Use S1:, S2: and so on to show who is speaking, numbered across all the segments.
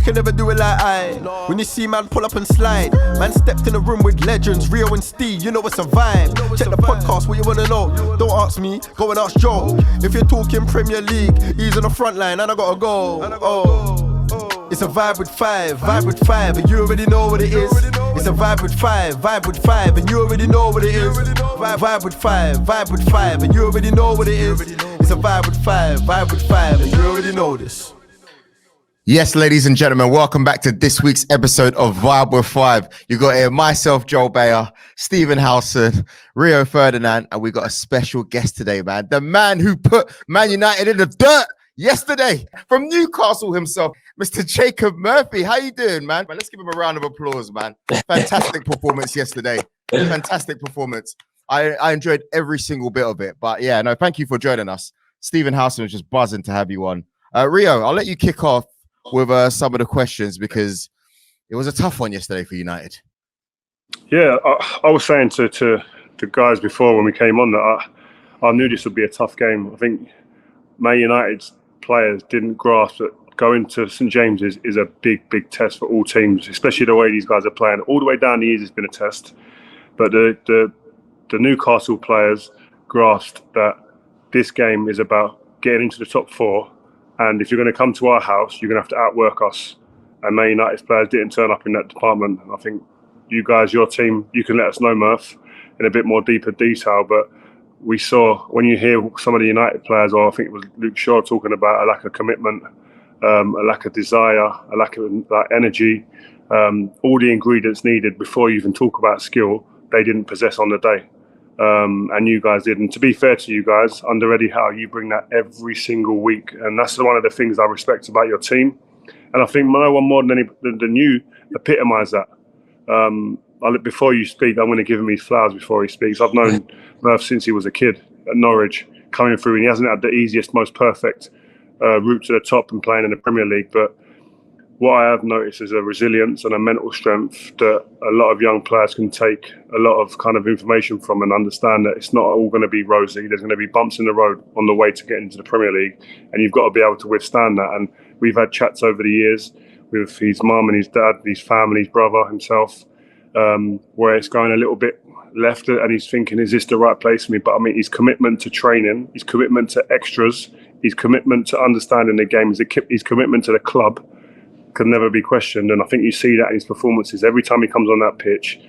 S1: can never do it like I. When you see man pull up and slide, man stepped in a room with legends, Rio and Steve, you know it's a vibe. Check the podcast, what you wanna know? Don't ask me, go and ask Joe. If you're talking Premier League, he's on the front line and I gotta go. It's a vibe with five, and you already know what it is. It's a vibe with five, and you already know what it is. Vibe with five, and you already know what it is. It's a vibe with five, and you already know this.
S2: Yes, ladies and gentlemen, welcome back to this week's episode of Vibe with Five. You got here myself, Joel Bayer, Stephen Howson, Rio Ferdinand, and we got a special guest today, man. The man who put Man United in the dirt yesterday, from Newcastle himself, Mr. Jacob Murphy. How you doing, man? Let's give him a round of applause, man. Fantastic performance yesterday. Fantastic performance. I enjoyed every single bit of it. But yeah, no, thank you for joining us. Stephen Howson was just buzzing to have you on. Rio, I'll let you kick off with some of the questions because it was a tough one yesterday for United.
S3: Yeah, I was saying to the guys before when we came on that I knew this would be a tough game. I think Man United's players didn't grasp that going to St James's is a big test for all teams, especially the way these guys are playing. All the way down the years it's been a test. But the Newcastle players grasped that this game is about getting into the top four, and if you're going to come to our house, you're going to have to outwork us. And Man United's players didn't turn up in that department. And I think you guys, your team, you can let us know, Murph, in a bit more deeper detail. But we saw, when you hear some of the United players, or I think it was Luke Shaw talking about a lack of commitment, a lack of desire, a lack of energy, all the ingredients needed before you even talk about skill, they didn't possess on the day. And you guys did. And to be fair to you guys, under Eddie Howe, you bring that every single week. And that's one of the things I respect about your team. And I think no one more than you epitomise that. Before you speak, I'm going to give him his flowers before he speaks. I've known Murph since he was a kid at Norwich, coming through, and he hasn't had the easiest, most perfect route to the top and playing in the Premier League. But what I have noticed is a resilience and a mental strength that a lot of young players can take a lot of kind of information from and understand that it's not all going to be rosy. There's going to be bumps in the road on the way to getting into the Premier League, and you've got to be able to withstand that. And we've had chats over the years with his mum and his dad, his family, his brother, himself, where it's going a little bit left, and he's thinking, is this the right place for me? But I mean, his commitment to training, his commitment to extras, his commitment to understanding the game, his commitment to the club can never be questioned. And I think you see that in his performances. Every time he comes on that pitch,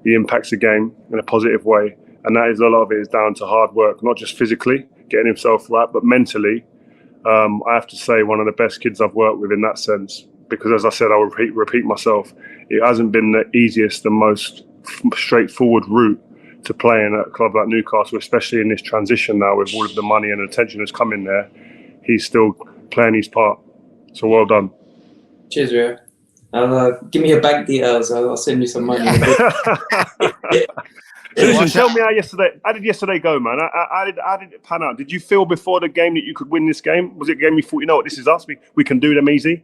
S3: he impacts the game in a positive way. And that is, a lot of it is down to hard work, not just physically, getting himself right, but mentally. I have to say, one of the best kids I've worked with in that sense. Because as I said, I'll repeat myself, it hasn't been the easiest, the most straightforward route to playing at a club like Newcastle, especially in this transition now with all of the money and attention that's come in there. He's still playing his part. So well done.
S4: Cheers, Rio. Give me your bank details. I'll send you some money.
S3: Listen, tell me how did yesterday go, man? How did it pan out? Did you feel before the game that you could win this game? Was it a game you thought, you know what, this is us, we can do them easy?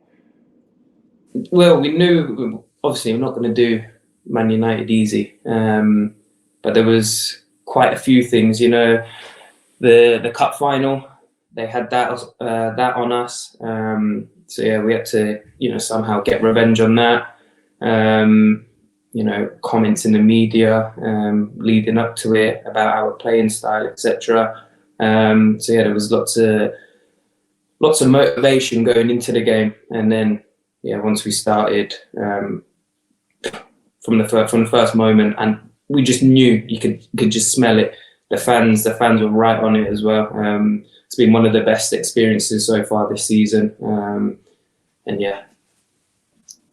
S4: Well, we knew, obviously, we're not going to do Man United easy. But there was quite a few things, you know, the cup final, they had that on us. So yeah, we had to, you know, somehow get revenge on that. You know, comments in the media leading up to it about our playing style, etc. So yeah, there was lots of motivation going into the game, and then yeah, once we started from the first moment, and we just knew, you could just smell it. The fans were right on it as well. It's been one of the best experiences so far this season, and yeah,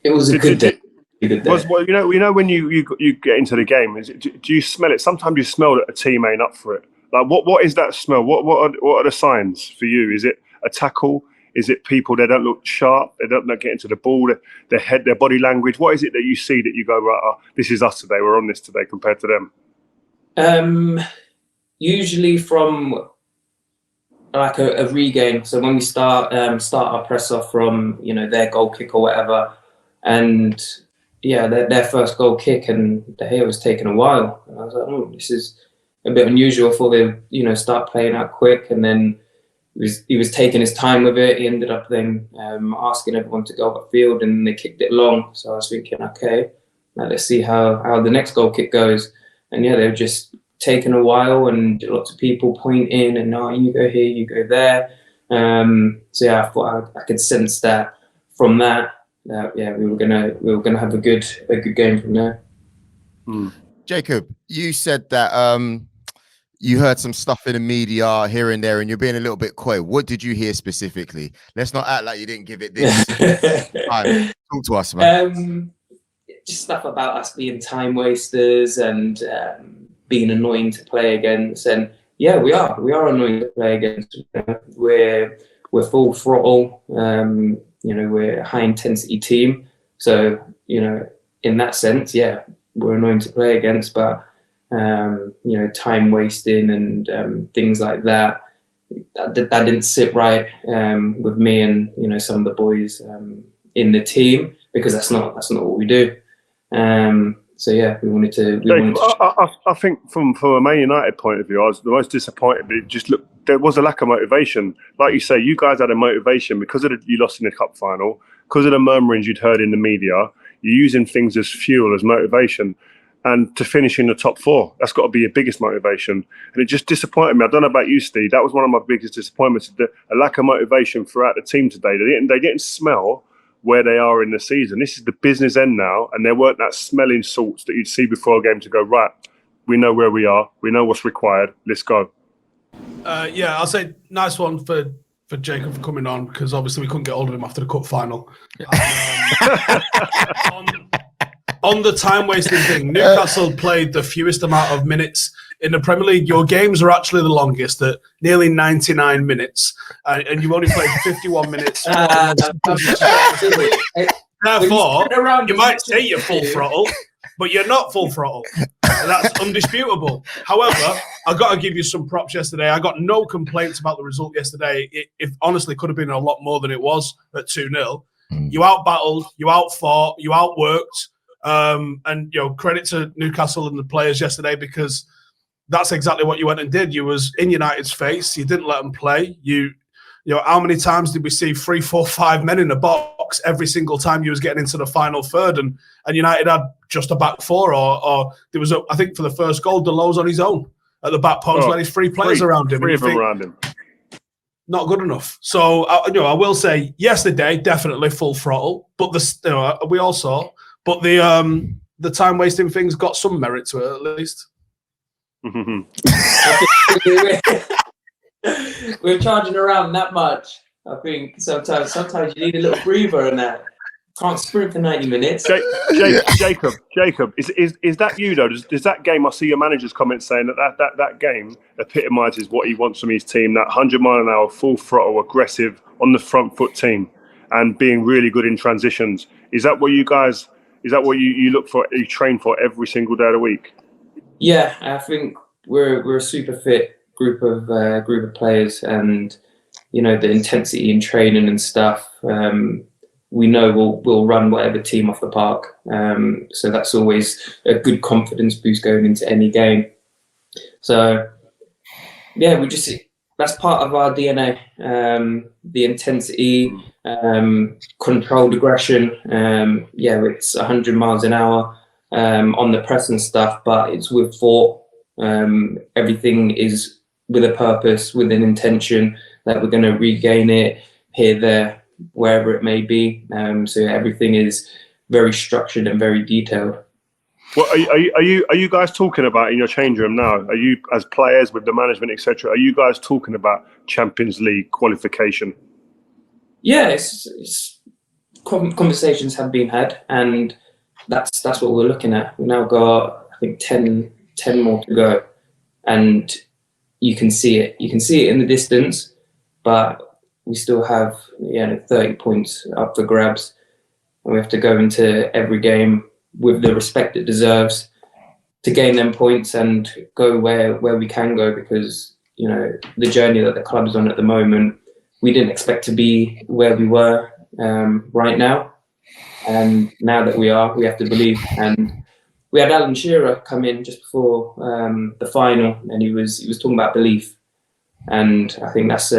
S4: it was a good day.
S3: Well, you know when you get into the game, do you smell it? Sometimes you smell that a team ain't up for it. Like what is that smell? What are the signs for you? Is it a tackle? Is it people that don't look sharp? They don't get into the ball. Their head, their body language. What is it that you see that you go, right? This is us today. We're on this today compared to them.
S4: Usually from like a regain. So when we start our press off from, you know, their goal kick or whatever, and yeah, their first goal kick, and the hair was taking a while. And I was like, oh, this is a bit unusual for them, you know, start playing out quick, and then he was taking his time with it. He ended up then asking everyone to go upfield, and they kicked it long. So I was thinking, okay, now let's see how the next goal kick goes. And yeah, they were just taking a while, and lots of people point in and you go here, you go there. So yeah, I thought I could sense that from that. We were gonna have a good game from there.
S2: Jacob, you said that you heard some stuff in the media here and there, and you're being a little bit coy. What did you hear specifically? Let's not act like you didn't give it this time. Talk to us, man.
S4: Just stuff about us being time wasters and being annoying to play against. And yeah, we are annoying to play against. We're full throttle. We're a high intensity team. So, in that sense, yeah, we're annoying to play against, but time wasting and things like that didn't sit right with me and some of the boys in the team, because that's not what we do. So yeah, we wanted to.
S3: I think from a Man United point of view, I was the most disappointed. But it just looked, there was a lack of motivation. Like you say, you guys had a motivation because you lost in the cup final, because of the murmurings you'd heard in the media. You're using things as fuel, as motivation. And to finish in the top 4, that's got to be your biggest motivation. And it just disappointed me. I don't know about you, Steve. That was one of my biggest disappointments, a lack of motivation throughout the team today. They didn't smell where they are in the season. This is the business end now, and there weren't that smelling salts that you'd see before a game to go, right, we know where we are, we know what's required, let's go.
S5: I'll say nice one for Jacob for coming on, because obviously we couldn't get hold of him after the cup final. On the time wasting thing, Newcastle played the fewest amount of minutes in the Premier League. Your games are actually the longest, at nearly 99 minutes, and you've only played 51 minutes. Therefore, you might say you're full throttle, but you're not full throttle. That's undisputable. However, I've got to give you some props yesterday. I got no complaints about the result yesterday. It honestly could have been a lot more than it was at 2-0. You out-battled, you out-fought, you outworked. And credit to Newcastle and the players yesterday, because that's exactly what you went and did. You was in United's face. You didn't let them play. How many times did we see 3, 4, 5 men in the box every single time you was getting into the final third? And United had just a back 4, or there was I think for the first goal, Delo's on his own at the back post, when he's 3 players around him.
S3: 3 of them around him.
S5: Not good enough. So I will say yesterday definitely full throttle, but we all saw. But the time wasting thing's got some merit to it, at least.
S4: We're charging around that much. I think sometimes you need a little breather and that. Can't sprint for 90 minutes.
S3: Jacob, is that you though? Does that game? I see your manager's comments saying that game epitomises what he wants from his team. That 100 mile an hour, full throttle, aggressive, on the front foot team, and being really good in transitions. Is that what you guys? Is that what you look for? You train for every single day of the week? Yeah,
S4: I think we're a super fit group of players, and the intensity in training and stuff. We know we'll run whatever team off the park. So that's always a good confidence boost going into any game. So yeah, that's part of our DNA. The intensity, controlled aggression. It's 100 miles an hour on the press and stuff, but it's with thought. Everything is with a purpose, with an intention that we're going to regain it here, there, wherever it may be. So everything is very structured and very detailed.
S3: Well, are you guys talking about in your change room now? Are you, as players with the management, etc., are you guys talking about Champions League qualification?
S4: Yeah, it's conversations have been had, and that's what we're looking at. We now got, I think, 10 more to go, and you can see it. You can see it in the distance, but we still have 30 points up for grabs, and we have to go into every game with the respect it deserves to gain them points and go where we can go, because the journey that the club's on at the moment, we didn't expect to be where we were right now, and now that we are, we have to believe. And we had Alan Shearer come in just before the final, and he was talking about belief, and I think that's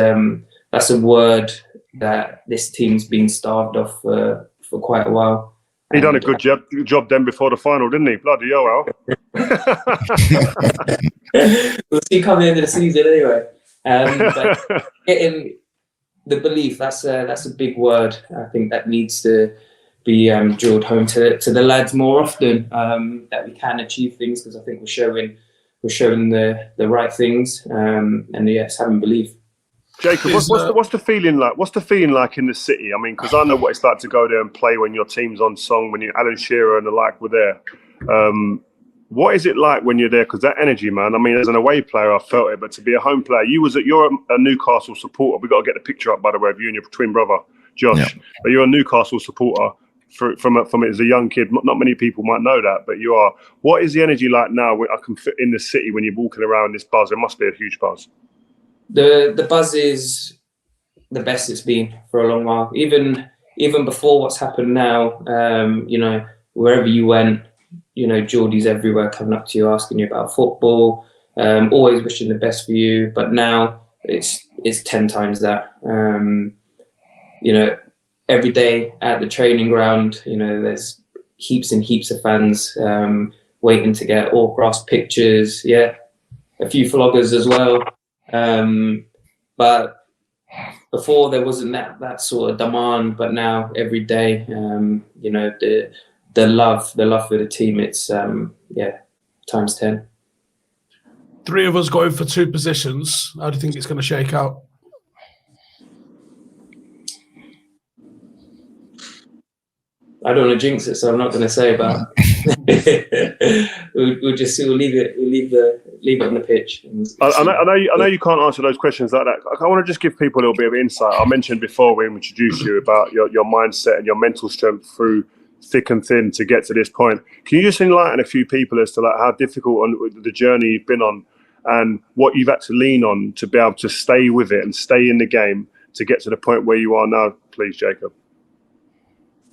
S4: that's a word that this team's been starved of for quite a while.
S3: He done a good job then before the final, didn't he? Bloody hell.
S4: We'll see coming into the season anyway. But getting the belief, that's a big word. I think that needs to be drilled home to the lads more often, that we can achieve things, because I think we're showing the right things, and it's having belief.
S3: Jacob, what's the feeling like? What's the feeling like in the city? I mean, because I know what it's like to go there and play when your team's on song, when Alan Shearer and the like were there. What is it like when you're there? Because that energy, man. I mean, as an away player, I felt it, but to be a home player, you're a Newcastle supporter. We got to get the picture up, by the way, of you and your twin brother, Josh. Yeah. But you're a Newcastle supporter from as a young kid. Not many people might know that, but you are. What is the energy like now? I can fit in the city when you're walking around this buzz. It must be a huge buzz.
S4: The buzz is the best it's been for a long while. Even before what's happened now, wherever you went, Geordies everywhere coming up to you, asking you about football, always wishing the best for you. But now it's 10 times that. Every day at the training ground, there's heaps and heaps of fans waiting to get autographs, pictures. Yeah, a few vloggers as well. But before there wasn't that sort of demand, but now every day, the love for the team, it's times 10.
S5: 3 of us going for 2 positions. How do you think it's going to shake out?
S4: I don't want to jinx it, so I'm not going to say, but we'll leave it on the pitch.
S3: I know you can't answer those questions like that. I want to just give people a little bit of insight. I mentioned before when we introduced you about your mindset and your mental strength through thick and thin to get to this point. Can you just enlighten a few people as to how difficult on the journey you've been on and what you've had to lean on to be able to stay with it and stay in the game to get to the point where you are now, please, Jacob?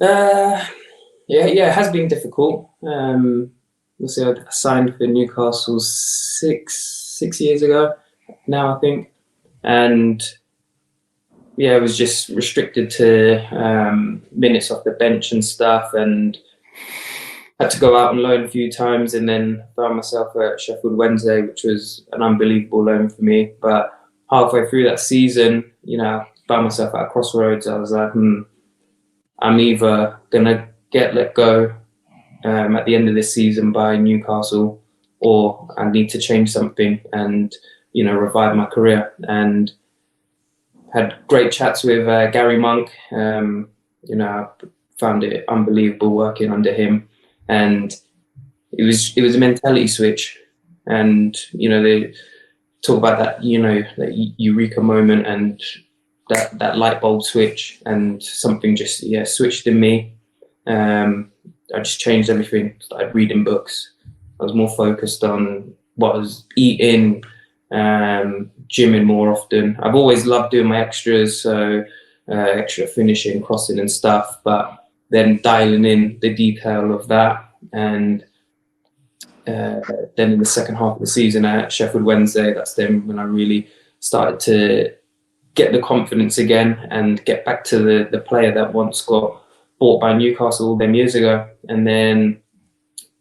S4: It has been difficult. Obviously, I signed for Newcastle six years ago now, I think, and I was just restricted to minutes off the bench and stuff, and had to go out on loan a few times, and then found myself at Sheffield Wednesday, which was an unbelievable loan for me. But halfway through that season, found myself at a crossroads. I was like, I'm either going to get let go at the end of this season by Newcastle, or I need to change something and, revive my career. And had great chats with Gary Monk. I found it unbelievable working under him. And it was a mentality switch. And, they talk about that, that eureka moment and that light bulb switch, and something just switched in me. I just changed everything. Started reading books. I was more focused on what I was eating, gymming more often. I've always loved doing my extras, so extra finishing, crossing and stuff, but then dialing in the detail of that. And then in the second half of the season at Sheffield Wednesday, that's then when I really started to get the confidence again and get back to the player that once got bought by Newcastle all them years ago, and then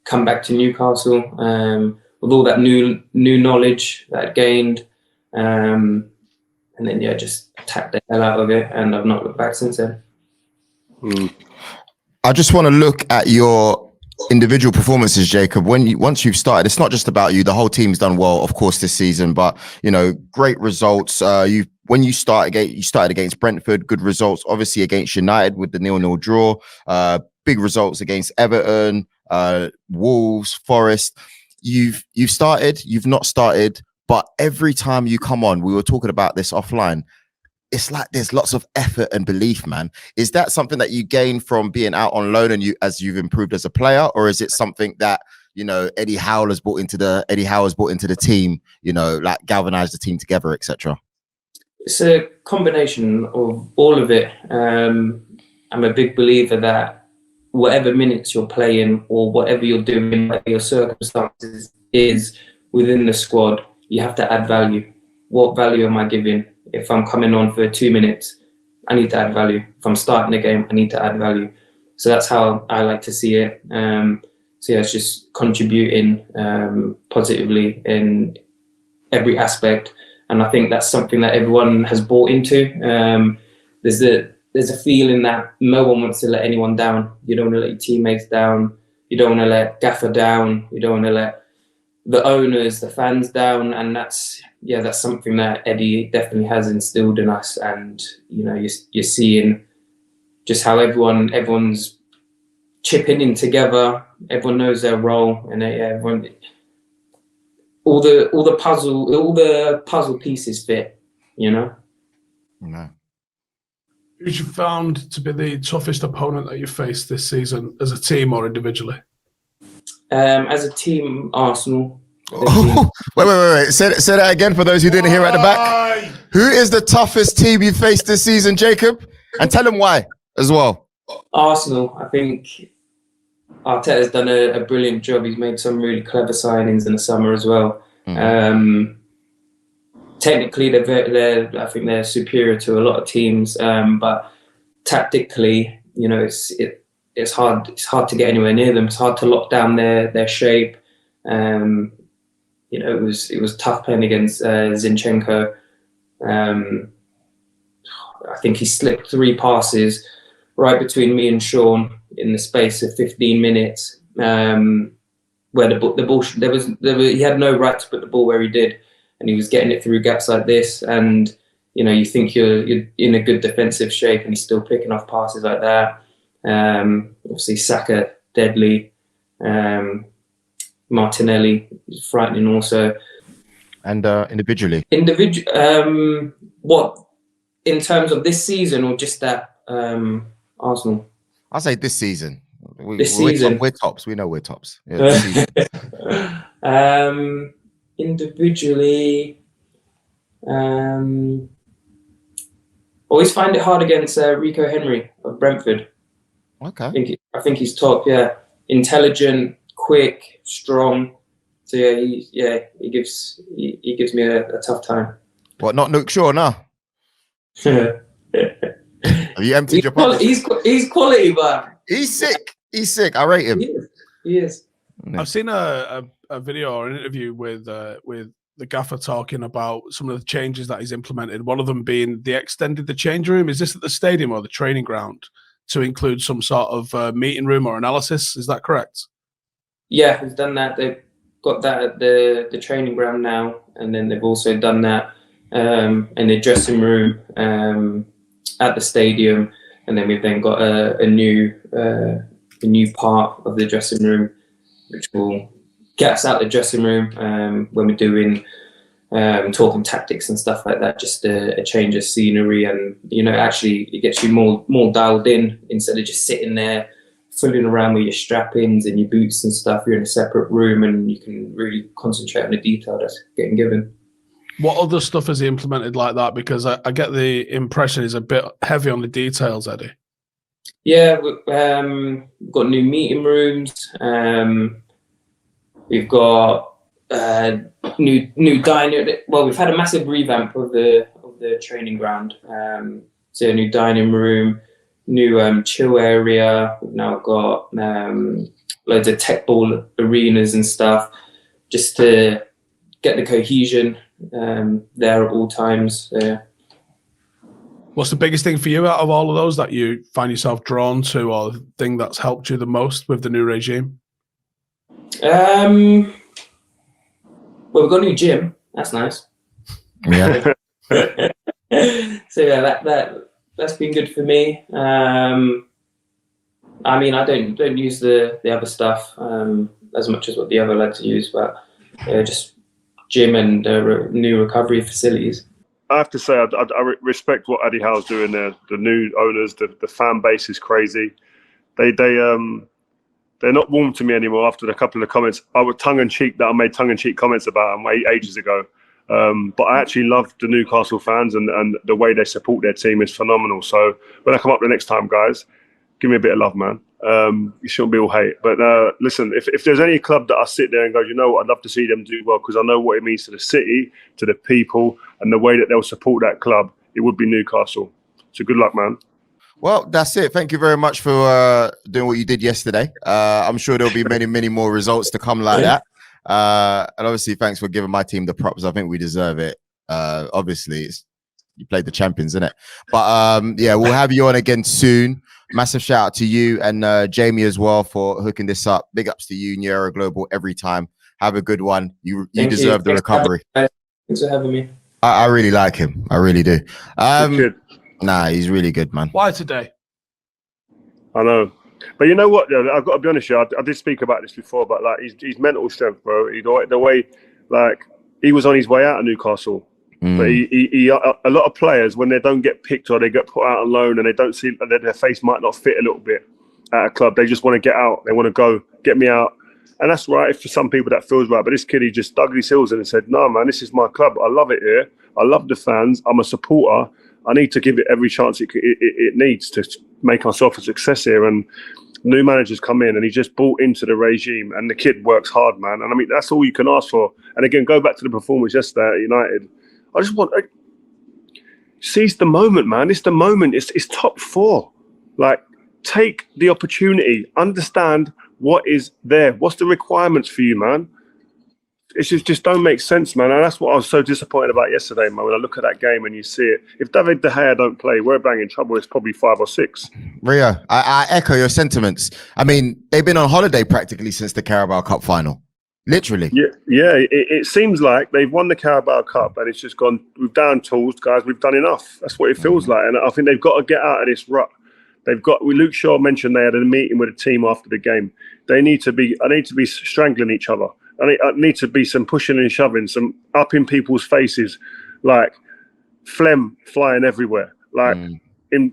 S4: come back to Newcastle with all that new knowledge that I'd gained, and then just tapped the hell out of it, and I've not looked back since then.
S2: I just want to look at your individual performances, Jacob. Once you've started, it's not just about you. The whole team's done well, of course, this season, but great results. When you started against Brentford, good results. Obviously against United with the 0-0 draw. Big results against Everton, Wolves, Forest. You've started, you've not started, but every time you come on, we were talking about this offline, it's like there's lots of effort and belief, man. Is that something that you gain from being out on loan and as you've improved as a player, or is it something that Eddie Howe has brought into the team, like galvanized the team together, etc.?
S4: It's a combination of all of it. I'm a big believer that whatever minutes you're playing or whatever you're doing, whatever your circumstances is within the squad, you have to add value. What value am I giving? If I'm coming on for 2 minutes, I need to add value. If I'm starting the game, I need to add value. So that's how I like to see it. So yeah, it's just contributing positively in every aspect. And I think that's something that everyone has bought into. There's a feeling that no one wants to let anyone down. You don't want to let your teammates down. You don't want to let Gaffer down. You don't want to let the owners, the fans down. And that's something that Eddie definitely has instilled in us. And, you know, you're seeing just how everyone's chipping in together. Everyone knows their role, and everyone, all the puzzle pieces fit, you know.
S2: No.
S5: Who's you found to be the toughest opponent that you faced this season, as a team or individually?
S4: As a team, Arsenal.
S2: Wait. Say that again for those who didn't hear at the back. Who is the toughest team you faced this season, Jacob? And tell them why as well.
S4: Arsenal. I think Arteta's done a brilliant job. He's made some really clever signings in the summer as well. Technically, I think they're superior to a lot of teams, but tactically, you know, it's hard to get anywhere near them. It's hard to lock down their shape. You know, it was tough playing against Zinchenko. I think he slipped 3 passes right between me and Sean in the space of 15 minutes, where the ball he had no right to put the ball where he did, and he was getting it through gaps like this. And you know, you think you're in a good defensive shape, and he's still picking off passes like that. Obviously, Saka, deadly. Martinelli is frightening also.
S2: And individually?
S4: What, in terms of this season or just that Arsenal?
S2: I'll say this season. We're tops. We know we're tops. Yeah,
S4: individually, always find it hard against Rico Henry of Brentford.
S2: Okay.
S4: I think he's top. Yeah, intelligent, quick, strong. So he gives me a tough time.
S2: What? Not Luke Shaw, no. Have you emptied your pockets?
S4: He's quality, but
S2: he's sick. He's sick. I rate him.
S4: He is.
S5: I've seen a video or an interview with the gaffer talking about some of the changes that he's implemented. One of them being they extended the change room. Is this at the stadium or the training ground to include some sort of meeting room or analysis? Is that correct?
S4: Yeah, he's done that. They've got that at the training ground now, and then they've also done that in the dressing room at the stadium, and then we've then got a new part of the dressing room, which will get us out the dressing room when we're doing talking tactics and stuff like that. Just a change of scenery, and you know, actually it gets you more dialed in instead of just sitting there fooling around with your strap-ins and your boots and stuff. You're in a separate room, and you can really concentrate on the detail that's getting given.
S5: What other stuff has he implemented like that? Because I get the impression he's a bit heavy on the details, Eddie.
S4: Yeah, we've got new meeting rooms. We've got new dining. Well, we've had a massive revamp of the training ground. So a new dining room, new chill area. We've now got loads of tech ball arenas and stuff, just to get the cohesion there at all times.
S5: What's the biggest thing for you out of all of those that you find yourself drawn to, or the thing that's helped you the most with the new regime?
S4: Well, we've got a new gym. That's nice.
S2: Yeah.
S4: So yeah, that's been good for me. I mean, I don't use the other stuff as much as what the other lads use, but just gym and new recovery facilities.
S3: I have to say, I respect what Eddie Howe's doing there. The new owners, the fan base is crazy. They're not warm to me anymore after a couple of comments. I made tongue-in-cheek comments about them ages ago. But I actually love the Newcastle fans, and the way they support their team is phenomenal. So when I come up the next time, guys, give me a bit of love, man. You shouldn't be all hate. But listen, if there's any club that I sit there and go, you know what, I'd love to see them do well, because I know what it means to the city, to the people, and the way that they'll support that club, it would be Newcastle. So good luck, man.
S2: Well, that's it. Thank you very much for doing what you did yesterday. I'm sure there'll be many, many more results to come like that. And obviously, thanks for giving my team the props. I think we deserve it. Obviously, you played the champions, innit? But yeah, we'll have you on again soon. Massive shout out to you and Jamie as well for hooking this up. Big ups to you, Neuro Global, every time. Have a good one. You deserve the recovery.
S4: Thanks for having me.
S2: I really like him. I really do.
S3: Good.
S2: Nah, he's really good, man.
S5: Why today?
S3: I know. But you know what, though? I've got to be honest with you. I did speak about this before, but like his mental strength, bro. The way, like, he was on his way out of Newcastle. But he a lot of players, when they don't get picked or they get put out on loan and they don't see their face might not fit a little bit at a club, they just want to get out. They want to go, get me out. And that's right. For some people, that feels right. But this kid, he just dug his heels in and said, no, man, this is my club. I love it here. I love the fans. I'm a supporter. I need to give it every chance it needs to make myself a success here. And new managers come in and he just bought into the regime and the kid works hard, man. And I mean, that's all you can ask for. And again, go back to the performance yesterday at United. I just want seize the moment, man. It's the moment. It's top four. Like, take the opportunity. Understand what is there. What's the requirements for you, man? It just don't make sense, man. And that's what I was so disappointed about yesterday, man. When I look at that game and you see it, if David De Gea don't play, we're bang in trouble. It's probably 5 or 6.
S2: Rio, I echo your sentiments. I mean, they've been on holiday practically since the Carabao Cup final. Literally.
S3: Yeah. It seems like they've won the Carabao Cup and it's just gone, we've down tools, guys, we've done enough. That's what it feels like. And I think they've got to get out of this rut. Luke Shaw mentioned they had a meeting with a team after the game. I need to be strangling each other. I need to be some pushing and shoving, some up in people's faces, like phlegm flying everywhere. Like,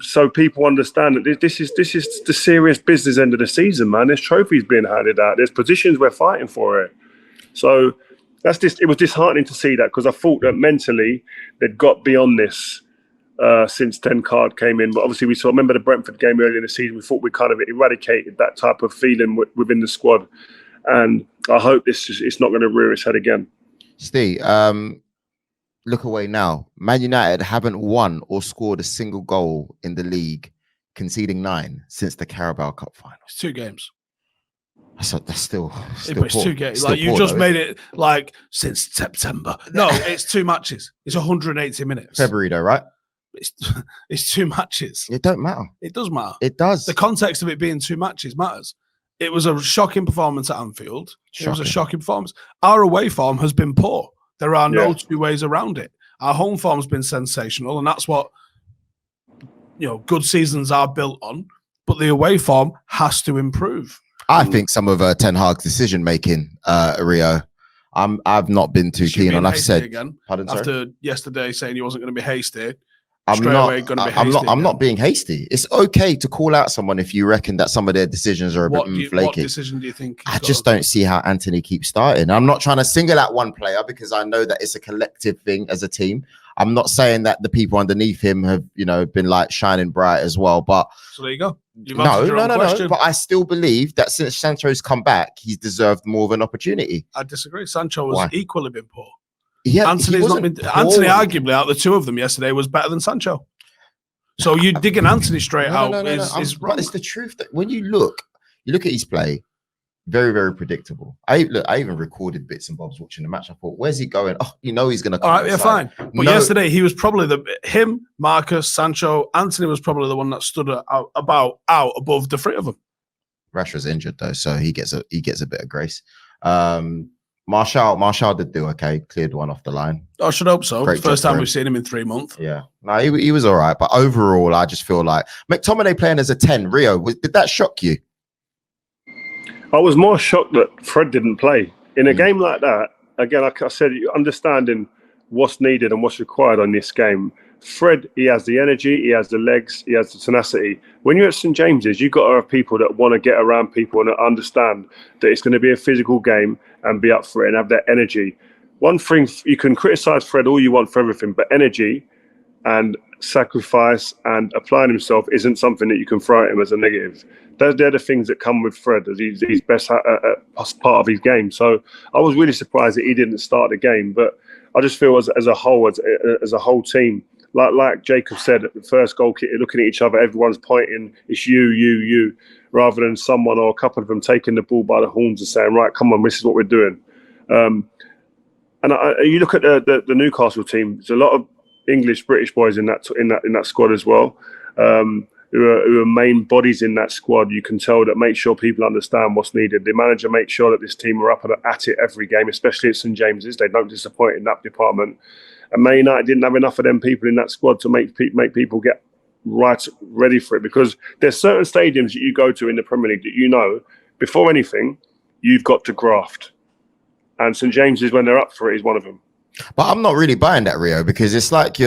S3: so people understand that this is the serious business end of the season, man. There's trophies being handed out. There's positions we're fighting for here. So it was disheartening to see that, because I thought that mentally they'd got beyond this since 10 Card came in. But obviously remember the Brentford game earlier in the season, we thought we kind of eradicated that type of feeling within the squad. And I hope it's not going to rear its head again.
S2: Steve, look away now. Man United haven't won or scored a single goal in the league, conceding 9 since the Carabao Cup final.
S5: It's 2 games.
S2: That's still
S5: it's 2 games. Like, you just made it like since September. No, it's 2 matches. It's 180 minutes.
S2: February though, right?
S5: It's 2 matches.
S2: It don't matter.
S5: It does matter.
S2: It does.
S5: The context of it being 2 matches matters. It was a shocking performance at Anfield. It was a shocking performance. Our away form has been poor. There are no 2 ways around it. Our home form's been sensational, and that's what good seasons are built on. But the away form has to improve.
S2: I think some of Ten Hag's decision making, Rio, I've not been too keen on. I've said
S5: again
S2: pardon,
S5: after yesterday saying he wasn't going to be hasty.
S2: I'm not being hasty. It's okay to call out someone if you reckon that some of their decisions are a bit flaky. What
S5: decision do you think?
S2: I just don't see how Antony keeps starting. I'm not trying to single out one player because I know that it's a collective thing as a team. I'm not saying that the people underneath him have, been like shining bright as well. But
S5: so there you go.
S2: No. But I still believe that since Sancho's come back, he's deserved more of an opportunity.
S5: I disagree. Sancho has equally been poor.
S2: Anthony,
S5: arguably, out of the 2 of them yesterday, was better than Sancho. So you digging Antony straight out is wrong.
S2: But it's the truth that when you look at his play, very, very predictable. I even recorded bits and bobs watching the match. I thought, where's he going? Oh, he's going to come.
S5: All right, fine. But yesterday, he was probably Marcus, Sancho, Antony was probably the one that stood out above the 3 of them.
S2: Rashford's injured though, so he gets a bit of grace. Martial did do okay, cleared one off the line.
S5: I should hope so. First time we've seen him in 3 months.
S2: Yeah, no, he was all right. But overall, I just feel like McTominay playing as a 10. Rio, did that shock you?
S3: I was more shocked that Fred didn't play in a game like that. Again, like I said, understanding what's needed and what's required on this game. Fred, he has the energy, he has the legs, he has the tenacity. When you're at St James's, you've got to have people that want to get around people and understand that it's going to be a physical game and be up for it and have that energy. One thing, you can criticise Fred all you want for everything, but energy and sacrifice and applying himself isn't something that you can throw at him as a negative. They're the things that come with Fred as he's best part of his game. So I was really surprised that he didn't start the game. But I just feel as a whole team, like Jacob said at the first goal kick, looking at each other, everyone's pointing, it's you, rather than someone or a couple of them taking the ball by the horns and saying, right, come on, this is what we're doing. And you look at the Newcastle team, there's a lot of English, British boys in that squad as well, who are main bodies in that squad. You can tell that make sure people understand what's needed. The manager makes sure that this team are up at it every game, especially at St James's. They don't disappoint in that department. And Man United didn't have enough of them people in that squad to make people get ready for it, because there's certain stadiums that you go to in the Premier League that before anything, you've got to graft. And St James's, when they're up for it, is one of them.
S2: But I'm not really buying that, Rio, because it's like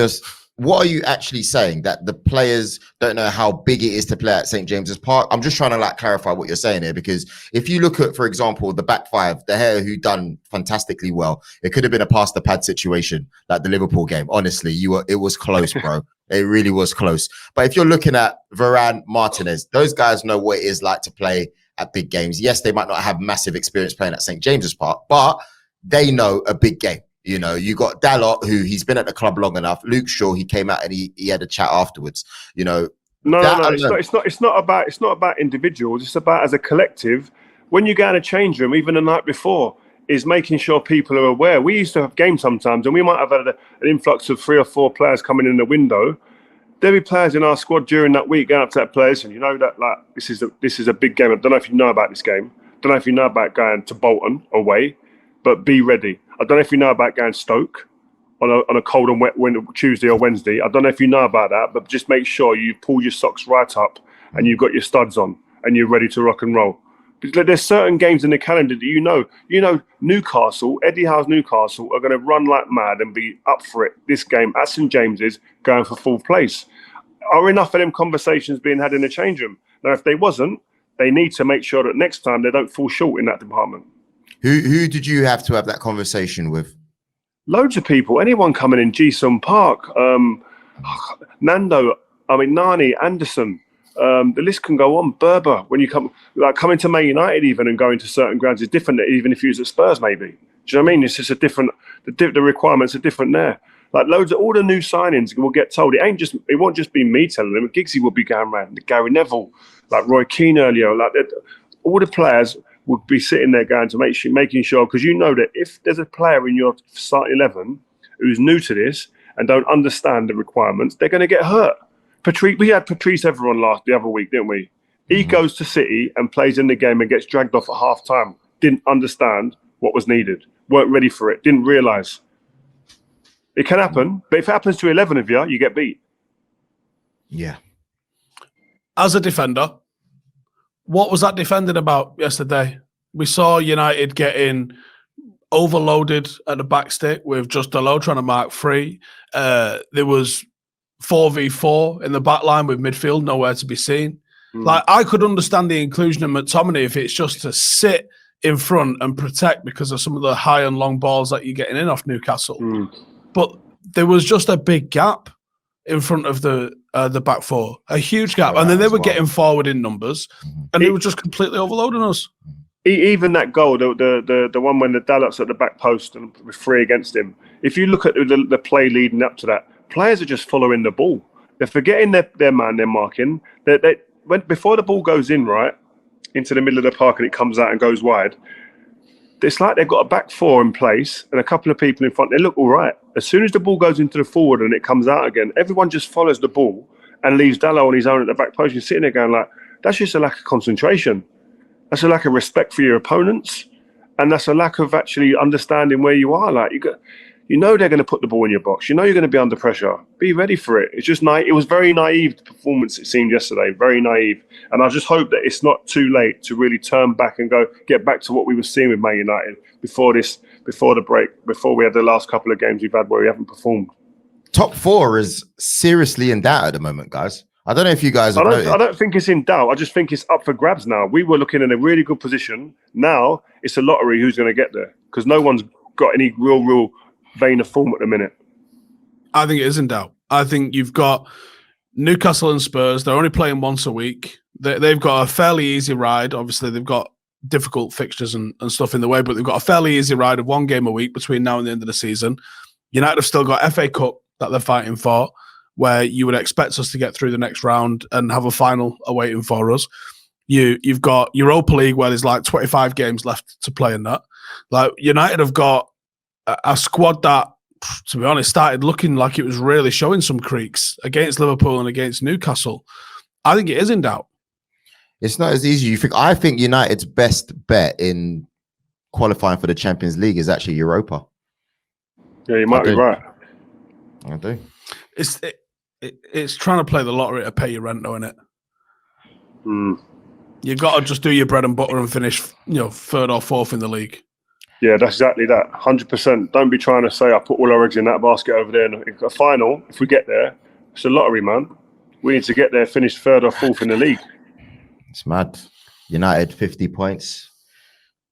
S2: what are you actually saying? That the players don't know how big it is to play at St James's Park? I'm just trying to clarify what you're saying here, because if you look at, for example, the back five, De Gea, who done fantastically well, it could have been a pass the pad situation like the Liverpool game. Honestly, it was close, bro. It really was close. But if you're looking at Varane, Martinez, those guys know what it is like to play at big games. Yes, they might not have massive experience playing at St James's Park, but they know a big game. You know, you got Dalot, who he's been at the club long enough. Luke Shaw, he came out and he had a chat afterwards. You know,
S3: no. It's not about individuals. It's about as a collective. When you go in a change room, even the night before, is making sure people are aware. We used to have games sometimes, and we might have had an influx of 3 or 4 players coming in the window. There'll be players in our squad during that week going up to that players, and you know that this is a big game. I don't know if you know about this game. I don't know if you know about going to Bolton away, but be ready. I don't know if you know about going Stoke on a cold and wet Tuesday or Wednesday. I don't know if you know about that, but just make sure you pull your socks right up and you've got your studs on and you're ready to rock and roll. Because there's certain games in the calendar that you know Newcastle, Eddie Howe's Newcastle are going to run like mad and be up for it. This game at St James's going for 4th place. Are enough of them conversations being had in the change room? Now, if they wasn't, they need to make sure that next time they don't fall short in that department.
S2: Who did you have to have that conversation with?
S3: Loads of people. Anyone coming in, Ji-sung Park, Nando, Nani, Anderson. The list can go on. Berber, when you coming to Man United even and going to certain grounds is different, even if you was at Spurs maybe. Do you know what I mean? It's just a different, the requirements are different there. Like loads of all the new signings will get told. It won't just be me telling them. Giggsy will be going around, Gary Neville, like Roy Keane earlier, all the players would be sitting there going to making sure, because you know that if there's a player in your starting 11 who's new to this and don't understand the requirements, they're going to get hurt. We had Patrice Evran the other week, didn't we? He goes to City and plays in the game and gets dragged off at half time. Didn't understand what was needed. Weren't ready for it. Didn't realise. It can happen, but if it happens to 11 of you, you get beat.
S2: Yeah.
S5: As a defender, what was that defending about yesterday? We saw United getting overloaded at the back stick with just Dalot trying to mark free. There was 4v4 in the back line with midfield nowhere to be seen. Like, I could understand the inclusion of McTominay if it's just to sit in front and protect because of some of the high and long balls that you're getting in off Newcastle. But there was just a big gap in front of the back four, a huge gap. And then they were getting forward in numbers and they were just completely overloading us.
S3: Even that goal, the one when the Dalot's at the back post and with 3 against him, if you look at the play leading up to that, players are just following the ball. They're forgetting their man they're marking. Before the ball goes in, right, into the middle of the park and it comes out and goes wide, it's like they've got a back 4 in place and a couple of people in front. They look all right. As soon as the ball goes into the forward and it comes out again, everyone just follows the ball and leaves Dalot on his own at the back post. You're sitting there going like, that's just a lack of concentration. That's a lack of respect for your opponents. And that's a lack of actually understanding where you are. Like, you know they're going to put the ball in your box. You know you're going to be under pressure. Be ready for it. It's just it was very naive, the performance it seemed yesterday. Very naive. And I just hope that it's not too late to really turn back and get back to what we were seeing with Man United before the break, before we had the last couple of games we've had where we haven't performed.
S2: Top 4 is seriously in doubt at the moment, guys. I don't know if you guys have noticed.
S3: I don't think it's in doubt. I just think it's up for grabs now. We were looking in a really good position. Now it's a lottery who's going to get there because no one's got any real vein of form at the minute.
S5: I think it is in doubt. I think you've got Newcastle and Spurs. They're only playing once a week. They've got a fairly easy ride. Obviously, they've got difficult fixtures and stuff in the way, but they've got a fairly easy ride of 1 game a week between now and the end of the season. United have still got FA Cup that they're fighting for, where you would expect us to get through the next round and have a final awaiting for us. You've got Europa League, where there's like 25 games left to play in that. Like, United have got a squad that, to be honest, started looking like it was really showing some creaks against Liverpool and against Newcastle. I think it is in doubt.
S2: It's not as easy as you think. I think United's best bet in qualifying for the Champions League is actually Europa.
S3: Yeah, you might be right.
S2: I do.
S5: It's trying to play the lottery to pay your rent, though, isn't it? You got to just do your bread and butter and finish, third or fourth in the league.
S3: Yeah, that's exactly that. 100%. Don't be trying to say I put all our eggs in that basket over there. And a final, if we get there, it's a lottery, man. We need to get there, finish third or fourth in the league.
S2: It's mad. United 50 points,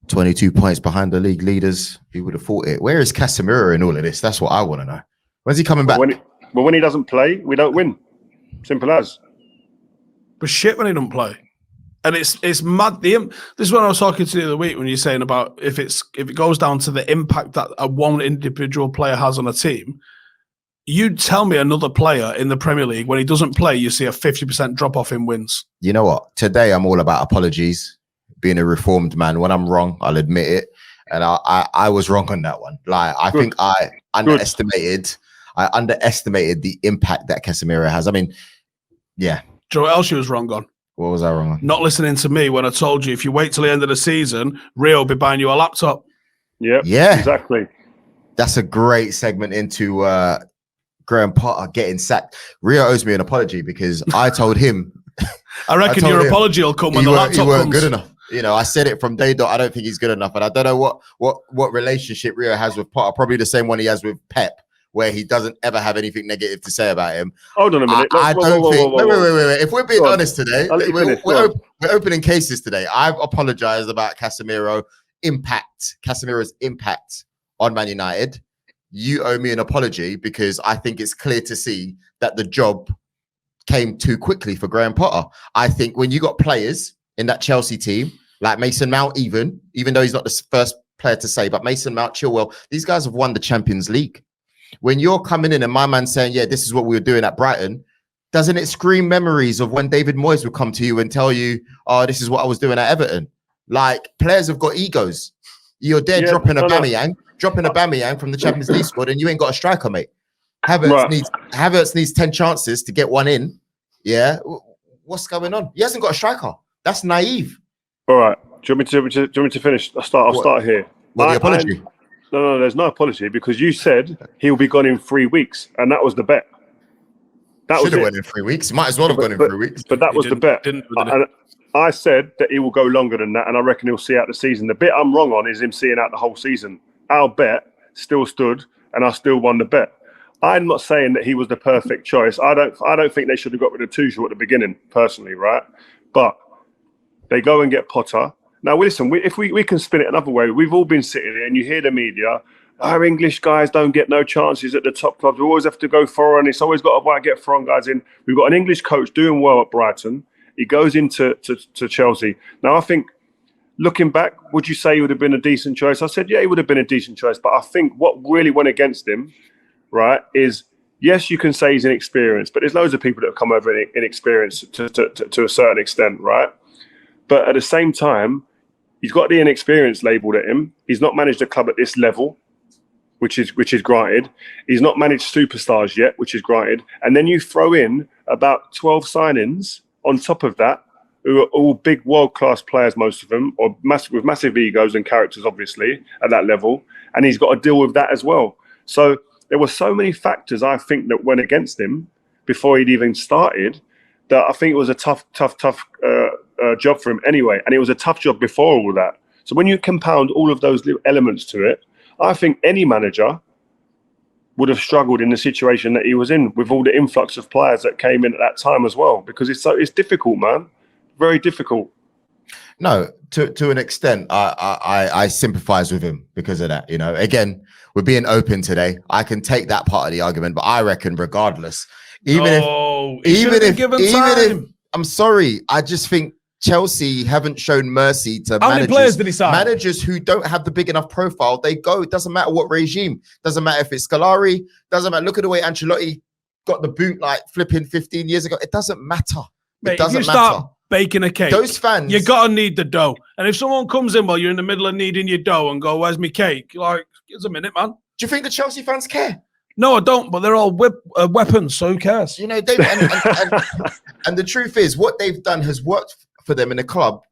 S2: 22 points behind the league leaders. Who would have thought it? Where is Casemiro in all of this? That's what I want to know. When's he coming back?
S3: When he doesn't play, we don't win. Simple as.
S5: But shit when he don't play. And it's mad. This is when I was talking to you the other week when you're saying about if it goes down to the impact that a one individual player has on a team. You tell me another player in the Premier League, when he doesn't play, you see a 50% drop off in wins.
S2: You know what? Today I'm all about apologies. Being a reformed man, when I'm wrong, I'll admit it. And I was wrong on that one. Like, I think I underestimated the impact that Casemiro has. I mean, yeah.
S5: Do you know what else you was wrong on?
S2: What was I wrong on?
S5: Not listening to me when I told you if you wait till the end of the season, Rio will be buying you a laptop.
S3: Yeah, exactly.
S2: That's a great segment into Graham Potter getting sacked. Rio owes me an apology because I told him.
S5: I reckon your apology will come when the laptop comes.
S2: You weren't good enough. I said it from day dot. I don't think he's good enough, and I don't know what relationship Rio has with Potter. Probably the same one he has with Pep, where he doesn't ever have anything negative to say about him.
S3: Hold on a minute.
S2: I don't think. Wait. If we're being honest today, we're opening cases today. I've apologized about Casemira's impact on Man United. You owe me an apology because I think it's clear to see that the job came too quickly for Graham Potter. I think when you got players in that Chelsea team, like Mason Mount, even though he's not the first player to say, but Mason Mount, Chilwell, these guys have won the Champions League. When you're coming in and my man saying, yeah, this is what we were doing at Brighton, doesn't it scream memories of when David Moyes would come to you and tell you, oh, this is what I was doing at Everton? Like, players have got egos. You're there dropping a Aubameyang from the Champions League squad and you ain't got a striker, mate. Havertz needs 10 chances to get one in. Yeah. What's going on? He hasn't got a striker. That's naive.
S3: All right. Do you want me to finish? I'll start here.
S2: The apology?
S3: No, there's no apology because you said he'll be gone in 3 weeks, and that was the bet. That should have
S2: went in 3 weeks. Might as well have gone in 3 weeks.
S3: But that was the bet. And I said that he will go longer than that, and I reckon he'll see out the season. The bit I'm wrong on is him seeing out the whole season. Our bet still stood, and I still won the bet. I'm not saying that he was the perfect choice. I don't think they should have got rid of Tuchel at the beginning, personally, right? But they go and get Potter. Now, listen, if we can spin it another way, we've all been sitting here and you hear the media, our English guys don't get no chances at the top clubs. We always have to go foreign. It's always got to get foreign guys in. We've got an English coach doing well at Brighton. He goes into to Chelsea. Now, I think, looking back, would you say he would have been a decent choice? I said, yeah, he would have been a decent choice. But I think what really went against him, right, is, yes, you can say he's inexperienced, but there's loads of people that have come over inexperienced to a certain extent, right? But at the same time, he's got the inexperience labelled at him. He's not managed a club at this level, which is granted. He's not managed superstars yet, which is granted. And then you throw in about 12 signings on top of that, who are all big world-class players, most of them, or with massive egos and characters, obviously, at that level. And he's got to deal with that as well. So there were so many factors, I think, that went against him before he'd even started, that I think it was a tough job for him anyway. And it was a tough job before all that. So when you compound all of those little elements to it, I think any manager would have struggled in the situation that he was in with all the influx of players that came in at that time as well, because it's difficult, man. Very difficult.
S2: No, to an extent, I sympathize with him because of that. You know, again, we're being open today. I can take that part of the argument, but I reckon regardless, even if I'm sorry, I just think Chelsea haven't shown mercy to
S5: How many players did he sign?
S2: Managers who don't have the big enough profile, they go. It doesn't matter what regime. Doesn't matter if it's Scolari. Doesn't matter. Look at the way Ancelotti got the boot like flipping 15 years ago. It doesn't matter.
S5: Mate,
S2: it doesn't
S5: if you
S2: matter.
S5: start baking a cake,
S2: Those fans,
S5: you gotta need the dough. And if someone comes in while you're in the middle of kneading your dough and go, "Where's my cake?" You're like, "Give us a minute, man."
S2: Do you think the Chelsea fans care?
S5: No, I don't. But they're all weapons, so who cares?
S2: You know, and the truth is, what they've done has worked for them in the club.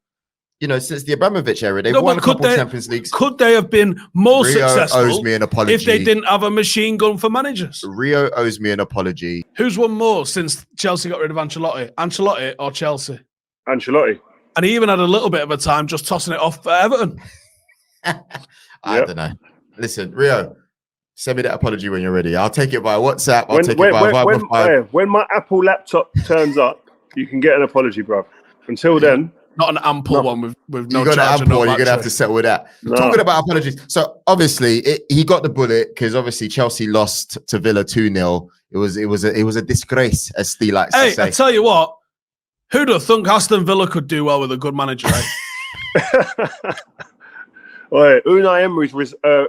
S2: You know, since the Abramovich era, they've won a couple of Champions Leagues.
S5: Could they have been more successful
S2: owes me an apology.
S5: if they didn't have a machine gun for managers?
S2: Rio owes me an apology.
S5: Who's won more since Chelsea got rid of Ancelotti? Ancelotti or Chelsea?
S3: Ancelotti.
S5: And he even had a little bit of a time just tossing it off for Everton.
S2: I don't know. Listen, Rio, send me that apology when you're ready. I'll take it by WhatsApp. I'll take it by Viber.
S3: When my Apple laptop turns up, you can get an apology, bro. Until then...
S5: Not an ample one with no charge.
S2: You got an ample, you're going to have to settle with that.
S3: No.
S2: Talking about apologies. So, obviously, he got the bullet because, obviously, Chelsea lost to Villa 2-0. It was a disgrace, as Steve likes to say.
S5: I tell you what, who'd have thunk Aston Villa could do well with a good manager, eh?
S3: Unai Emery's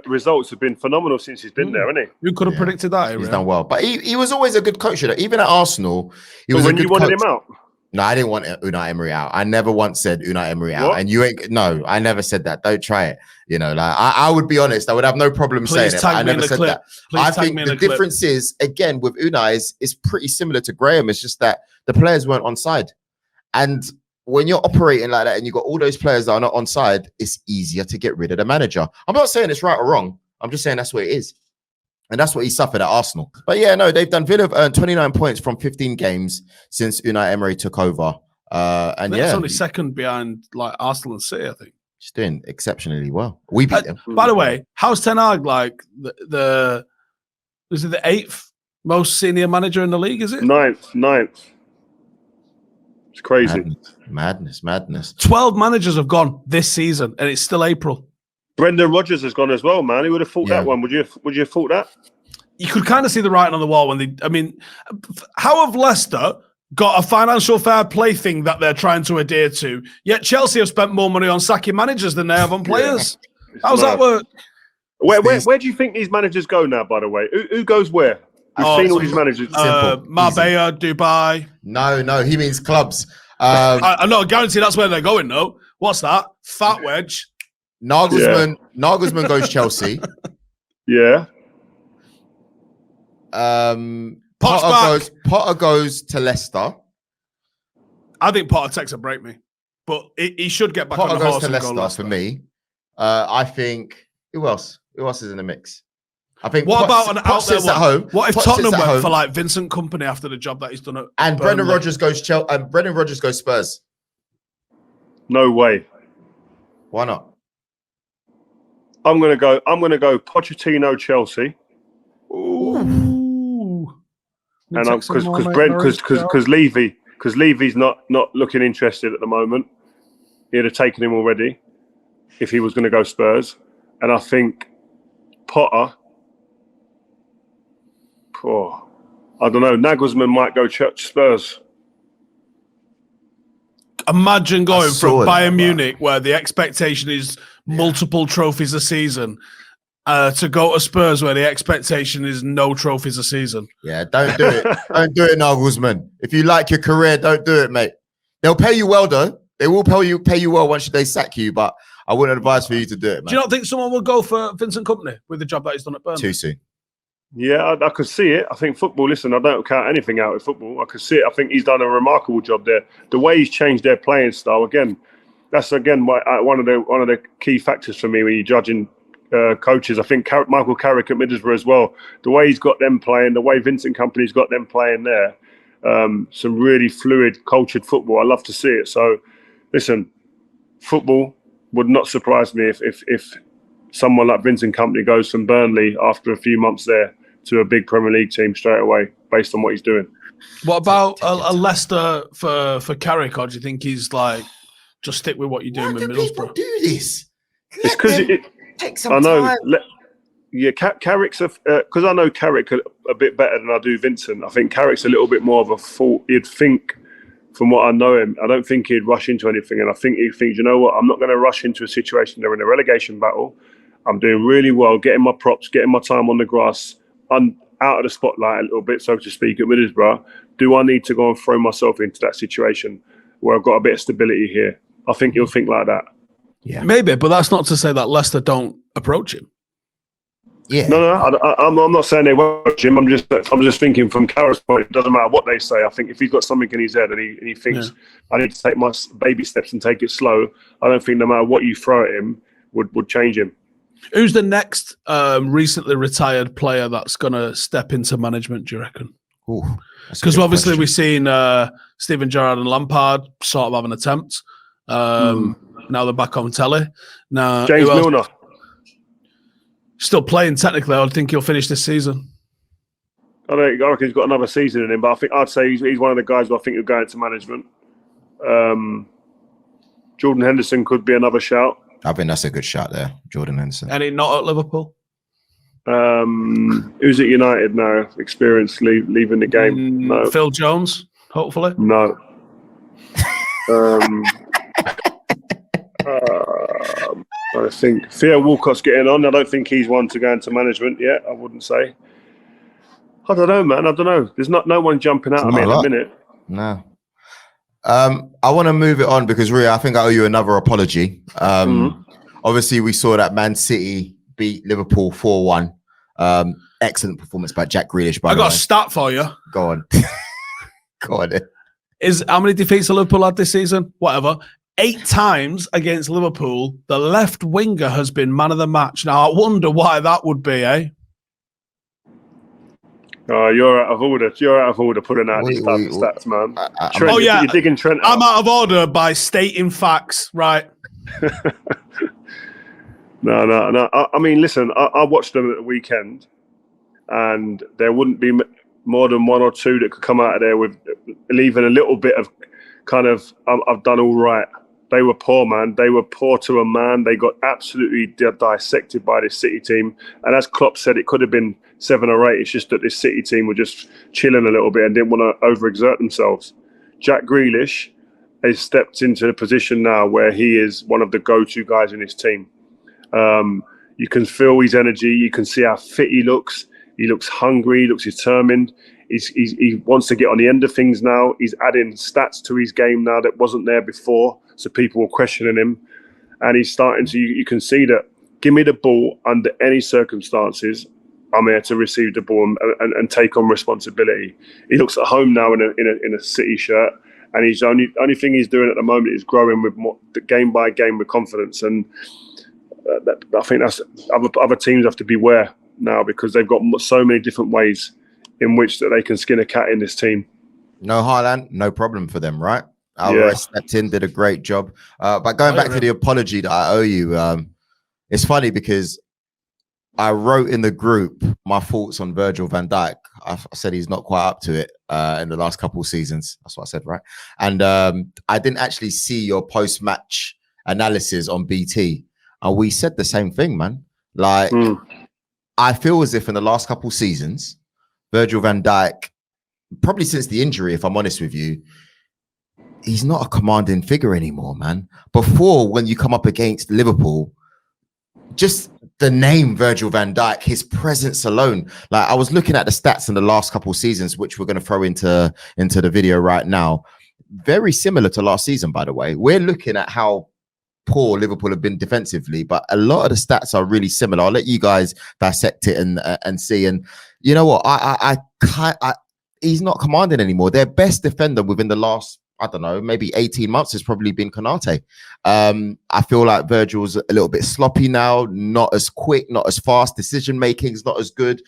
S3: results have been phenomenal since he's been there, hasn't he?
S5: Who could have predicted that?
S2: He's done well. But he was always a good coach. You know? Even at Arsenal, he was a good coach.
S3: When you wanted him out?
S2: No, I didn't want Unai Emery out. I never once said Unai Emery out. And you ain't, no, I never said that. Don't try it. You know, like I would be honest. I would have no problem saying it. I never said that. I think the difference is, again, with Unai's, it's pretty similar to Graham. It's just that the players weren't on side. And when you're operating like that and you've got all those players that are not on side, it's easier to get rid of the manager. I'm not saying it's right or wrong. I'm just saying that's what it is. And that's what he suffered at Arsenal. But yeah, no, they've done. Villa have earned 29 points from 15 games since Unai Emery took over. And
S5: it's only second behind like Arsenal and City, I think.
S2: Just doing exceptionally well. We beat them.
S5: By the way, how's Ten Hag like the is it the 8th most senior manager in the league? Is it?
S3: Ninth. It's crazy.
S2: Madness.
S5: 12 managers have gone this season, and it's still April.
S3: Brendan Rodgers has gone as well, man. Who would have thought that one? Would you have thought that?
S5: You could kind of see the writing on the wall when they. I mean, how have Leicester got a financial fair play thing that they're trying to adhere to? Yet Chelsea have spent more money on sacking managers than they have on players. How's that work?
S3: Where do you think these managers go now? By the way, who goes where? We've seen all these managers.
S5: Marbella, Dubai.
S2: No, he means clubs.
S5: I'm not guaranteed that's where they're going. though. What's that? Fat wedge.
S2: Nagelsmann goes Chelsea.
S3: Yeah.
S2: Potter goes to Leicester.
S5: I think Potter takes a break, me, but he should get back on the horse and go Leicester.
S2: For me. I think who else? Who else is in the mix? I think.
S5: What about an out there one?
S2: At home?
S5: What if Tottenham went for like Vincent Kompany after the job that he's done at
S2: Brendan Rodgers goes Chelsea, and Brendan Rodgers goes Spurs?
S3: No way.
S2: Why not?
S3: I'm gonna go Pochettino Chelsea.
S5: Ooh.
S3: And because Levy's not looking interested at the moment. He'd have taken him already if he was going to go Spurs. And I think Potter. I don't know. Nagelsmann might go Spurs.
S5: Imagine going from Bayern Munich, where the expectation is multiple trophies a season, to go to Spurs, where the expectation is no trophies a season.
S2: Yeah, don't do it. Don't do it, Nagelsmann. If you like your career, don't do it, mate. They'll pay you well, though. They will pay you well once they sack you, but I wouldn't advise for you to do it, man.
S5: Do you not think someone will go for Vincent Kompany with the job that he's done at Burnley?
S2: Too soon.
S3: Yeah, I could see it. I think football, listen, I don't count anything out with football. I could see it. I think he's done a remarkable job there. The way he's changed their playing style, that's one of the key factors for me when you're judging coaches. I think Michael Carrick at Middlesbrough as well, the way he's got them playing, the way Vincent Kompany's got them playing there, some really fluid, cultured football. I love to see it. So, listen, football would not surprise me if someone like Vincent Kompany goes from Burnley after a few months there to a big Premier League team straight away, based on what he's doing.
S5: What about a Leicester for Carrick, or do you think he's like, just stick with what you're doing with Middlesbrough?
S2: People do this?
S3: It's because
S2: take some time.
S3: Carrick's because I know Carrick a bit better than I do Vincent. I think Carrick's a little bit more of a fault. You'd think from what I know him, I don't think he'd rush into anything. And I think he thinks, you know what, I'm not going to rush into a situation. They're in a relegation battle. I'm doing really well, getting my props, getting my time on the grass, I'm out of the spotlight a little bit, so to speak, at Middlesbrough. Do I need to go and throw myself into that situation where I've got a bit of stability here? I think he'll think like that.
S5: Yeah, maybe, but that's not to say that Leicester don't approach him.
S2: Yeah.
S3: No, I'm not saying they won't him. I'm just thinking from Carroll's point. It doesn't matter what they say. I think if he's got something in his head and he thinks I need to take my baby steps and take it slow, I don't think no matter what you throw at him would change him.
S5: Who's the next recently retired player that's going to step into management, do you reckon? Because obviously we've seen Steven Gerrard and Lampard sort of have an attempt. Now they're back on telly. Now
S3: James Milner.
S5: Still playing technically. I think he'll finish this season.
S3: I reckon he's got another season in him, but I'd say he's one of the guys who I think will go into management. Jordan Henderson could be another shout.
S2: I think that's a good shot there, Jordan Henderson.
S5: Any not at Liverpool?
S3: Who's at United now? Experienced leaving the game? No.
S5: Phil Jones, hopefully.
S3: No. I think Theo Walcott's getting on. I don't think he's one to go into management yet. I wouldn't say. I don't know, man. I don't know. There's no one jumping out at me in a minute.
S2: No. I want to move it on because Ria, I think I owe you another apology. Obviously, we saw that Man City beat Liverpool 4-1. Excellent performance by Jack Grealish.
S5: I got a stat for you.
S2: Go on. Go on.
S5: How many defeats have Liverpool had this season? Whatever. 8 times against Liverpool, the left winger has been man of the match. Now, I wonder why that would be, eh?
S3: Oh, you're out of order. You're out of order putting out these type of stats, man. Trent, you're digging Trent out.
S5: I'm out of order by stating facts, right?
S3: No. I mean, listen, I watched them at the weekend, and there wouldn't be more than 1 or 2 that could come out of there with leaving a little bit of kind of, I've done all right. They were poor, man. They were poor to a man. They got absolutely dissected by this City team. And as Klopp said, it could have been 7 or 8. It's just that this City team were just chilling a little bit and didn't want to overexert themselves. Jack Grealish has stepped into the position now where he is one of the go-to guys in his team. You can feel his energy. You can see how fit he looks. He looks hungry. He looks determined. He wants to get on the end of things now. He's adding stats to his game now that wasn't there before. So people were questioning him. And he's starting to, you can see that, give me the ball under any circumstances. I'm here to receive the ball and take on responsibility. He looks at home now in a City shirt. And he's only thing he's doing at the moment is growing with more, game by game with confidence. And I think that's other teams have to beware now because they've got so many different ways in which that they can skin a cat in this team.
S2: No Haaland, no problem for them, right? Alvarez stepped in, did a great job. But going back to the apology that I owe you, it's funny because I wrote in the group my thoughts on Virgil van Dijk. I said he's not quite up to it in the last couple of seasons. That's what I said, right? And I didn't actually see your post-match analysis on BT. And we said the same thing, man. Like, I feel as if in the last couple of seasons, Virgil van Dijk, probably since the injury, if I'm honest with you, he's not a commanding figure anymore, man. Before, when you come up against Liverpool, just the name Virgil van Dijk, his presence alone. Like, I was looking at the stats in the last couple of seasons, which we're going to throw into the video right now. Very similar to last season, by the way. We're looking at how poor Liverpool have been defensively, but a lot of the stats are really similar. I'll let you guys dissect it and see. And you know what? He's not commanding anymore. Their best defender within the last, I don't know, maybe 18 months has probably been Konate. I feel like Virgil's a little bit sloppy now, not as quick, not as fast. Decision making is not as good.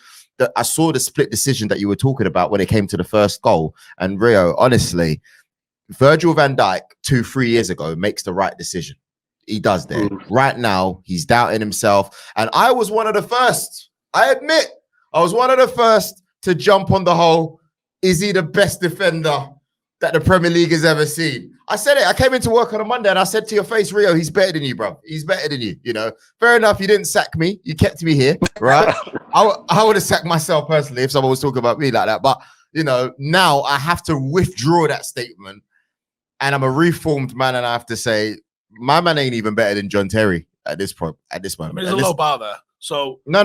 S2: I saw the split decision that you were talking about when it came to the first goal. And Rio, honestly, Virgil van Dijk 2-3 years ago makes the right decision. He does there. Right now, he's doubting himself. And I was one of the first. I admit, I was one of the first to jump on the whole, is he the best defender that the Premier League has ever seen? I said it. I came into work on a Monday and I said to your face, Rio, he's better than you, bro. He's better than you. You know, fair enough. You didn't sack me. You kept me here, right? I would have sacked myself personally if someone was talking about me like that. But, you know, now I have to withdraw that statement and I'm a reformed man, and I have to say, my man ain't even better than John Terry at this point. At this moment,
S5: there's a low bar there. So
S2: no.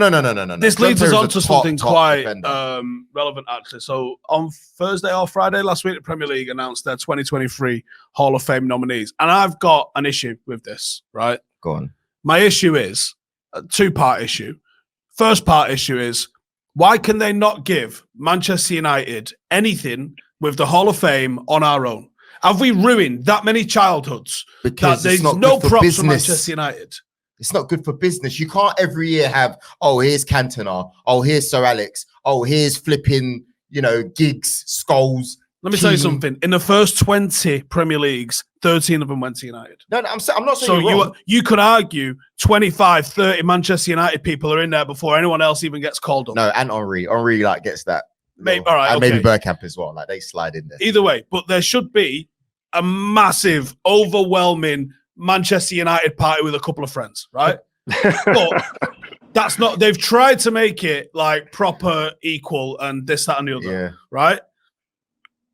S5: This
S2: John
S5: leads us
S2: Terry's
S5: on
S2: a
S5: to
S2: top
S5: something quite
S2: defender.
S5: relevant, actually. So on Thursday or Friday last week, the Premier League announced their 2023 Hall of Fame nominees, and I've got an issue with this. Right?
S2: Go on.
S5: My issue is a two-part issue. First part issue is, why can they not give Manchester United anything with the Hall of Fame on our own? Have we ruined that many childhoods
S2: Because
S5: that there's no props for Manchester United?
S2: It's not good for business. You can't every year have, oh, here's Cantona, oh, here's Sir Alex, oh, here's flipping, Giggs, Scholes.
S5: Let me tell you something. In the first 20 Premier Leagues, 13 of them went to United.
S2: No, I'm not saying
S5: so
S2: you're wrong.
S5: You could argue 25, 30 Manchester United people are in there before anyone else even gets called up.
S2: No, and Henry gets that.
S5: Maybe, all right,
S2: and
S5: okay.
S2: maybe Bergkamp as well. Like, they slide in there.
S5: Either way, but there should be a massive, overwhelming Manchester United party with a couple of friends, right? But that's not. They've tried to make it like proper, equal, and this, that, and the other, right?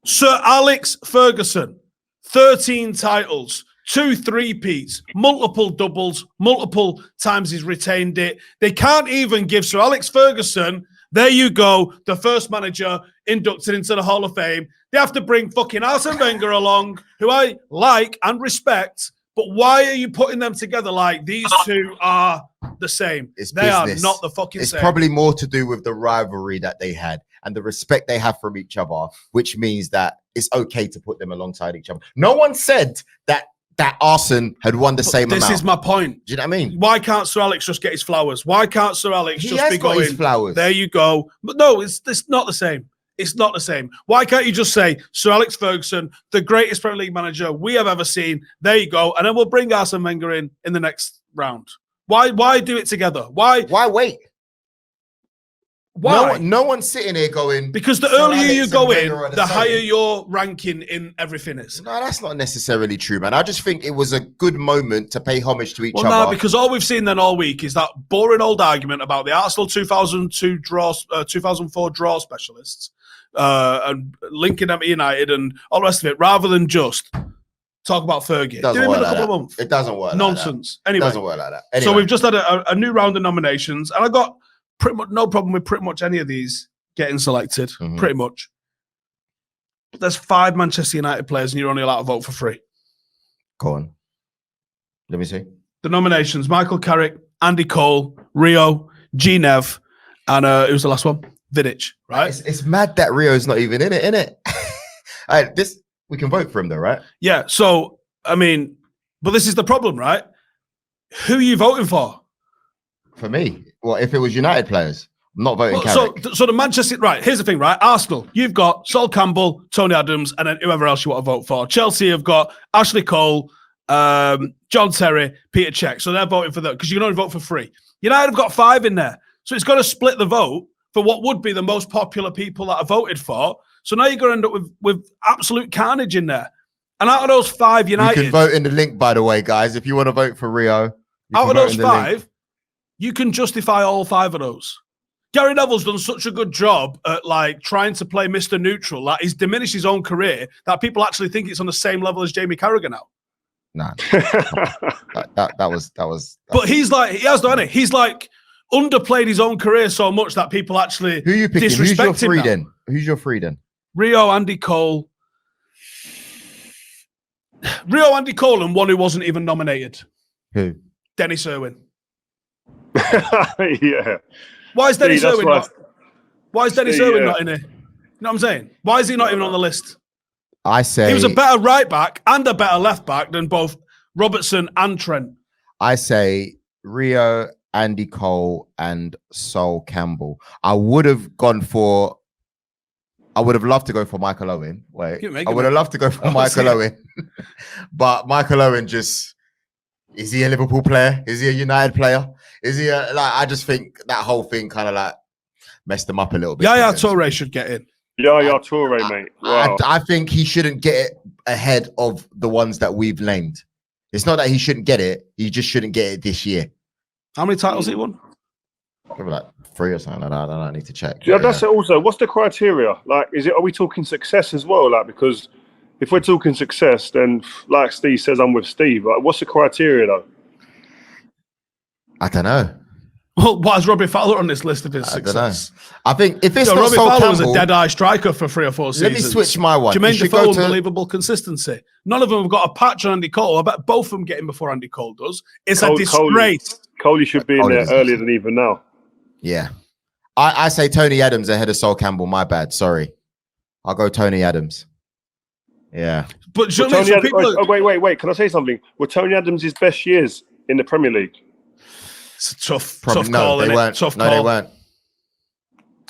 S5: Sir Alex Ferguson, 13 titles, 2 3-peats, multiple doubles, multiple times he's retained it. They can't even give Sir Alex Ferguson, there you go, the first manager inducted into the Hall of Fame. They have to bring fucking Arsene Wenger along, who I like and respect, but why are you putting them together like these two are the same? They are not the fucking same.
S2: It's probably more to do with the rivalry that they had and the respect they have from each other, which means that it's okay to put them alongside each other. No one said that Arsene had won the same amount.
S5: This is my point.
S2: Do you know what I mean?
S5: Why can't Sir Alex just get his flowers? Why can't Sir Alex just be going,
S2: his flowers.
S5: There you go. But no, it's not the same. It's not the same. Why can't you just say, Sir Alex Ferguson, the greatest Premier League manager we have ever seen, there you go, and then we'll bring Arsene Wenger in the next round. Why do it together? Why
S2: wait?
S5: Why?
S2: No one's sitting here going...
S5: Because the earlier you go in, the higher your ranking in everything is.
S2: No, that's not necessarily true, man. I just think it was a good moment to pay homage to each other.
S5: Well, no, because all we've seen then all week is that boring old argument about the Arsenal 2002 draw, 2004 draw specialists and linking them to United and all the rest of it, rather than just talk about Fergie.
S2: It doesn't work like that. It doesn't work
S5: Nonsense.
S2: Like that.
S5: Anyway,
S2: it doesn't work like that. Anyway.
S5: So we've just had a new round of nominations, and I got pretty much no problem with pretty much any of these getting selected, pretty much. But there's 5 Manchester United players and you're only allowed to vote for 3.
S2: Go on. Let me see.
S5: The nominations: Michael Carrick, Andy Cole, Rio, G-Nev, and who was the last one? Vidic, right?
S2: It's mad that Rio's not even in it, innit? We can vote for him though, right?
S5: Yeah, so, I mean, but this is the problem, right? Who are you voting for?
S2: For me, well, if it was United players, I'm not voting Carrick.
S5: So the Manchester, right, here's the thing, right? Arsenal, you've got Sol Campbell, Tony Adams, and then whoever else you want to vote for. Chelsea have got Ashley Cole, John Terry, Peter Cech. So they're voting for that because you can only vote for 3. United have got 5 in there. So it's got to split the vote for what would be the most popular people that are voted for. So now you're going to end up with absolute carnage in there. And out of those 5 United...
S2: You can vote in the link, by the way, guys. If you want to vote for Rio.
S5: Out of those 5... You can justify all 5 of those. Gary Neville's done such a good job at like trying to play Mr. Neutral that he's diminished his own career that people actually think it's on the same level as Jamie Carragher now.
S2: Nah, that was.
S5: But he's like, he has done it. He's like underplayed his own career so much that people actually
S2: who are you picking?
S5: Who's your
S2: 3 then? Who's your 3 then?
S5: Rio, Andy Cole, and one who wasn't even nominated.
S2: Who?
S5: Dennis Irwin.
S3: Yeah.
S5: Why is Dennis Irwin not? Why is Dennis Irwin not in here? You know what I'm saying? Why is he not even on the list?
S2: I say
S5: he was a better right back and a better left back than both Robertson and Trent.
S2: I say Rio, Andy Cole, and Sol Campbell. I would have loved to go for Michael Owen. I would have loved to go for Michael Owen, but Michael Owen just. Is he a Liverpool player? Is he a United player? Is he I just think that whole thing kind of like messed him up a little bit.
S5: Yaya Toure should get in.
S3: Yaya Toure, mate. Wow.
S2: I think he shouldn't get it ahead of the ones that we've named. It's not that he shouldn't get it. He just shouldn't get it this year.
S5: How many titles he won?
S2: Probably like 3 or something. I don't need to check.
S3: Yeah, that's it also. What's the criteria? Like, are we talking success as well? Like, because if we're talking success, then like Steve says, I'm with Steve. Like, what's the criteria though?
S2: I don't know.
S5: Well, why is Robbie Fowler on this list of his success?
S2: I think if it's not
S5: Robbie
S2: Sol
S5: Fowler was
S2: Campbell,
S5: a dead-eye striker for 3 or 4 seasons.
S2: let me switch my one.
S5: Jermaine Defoe, unbelievable consistency. None of them have got a patch on Andy Cole. I bet both of them get in before Andy Cole does. It's a disgrace.
S3: Coley should be in there earlier than even now.
S2: Yeah. I say Tony Adams ahead of Sol Campbell. My bad. Sorry. I'll go Tony Adams. Yeah.
S5: But
S3: wait. Can I say something? Were Tony Adams' best years in the Premier League?
S5: It's a tough
S2: Probably,
S5: call,
S2: they
S5: innit?
S2: weren't.
S5: Tough
S2: no,
S5: call.
S2: they weren't.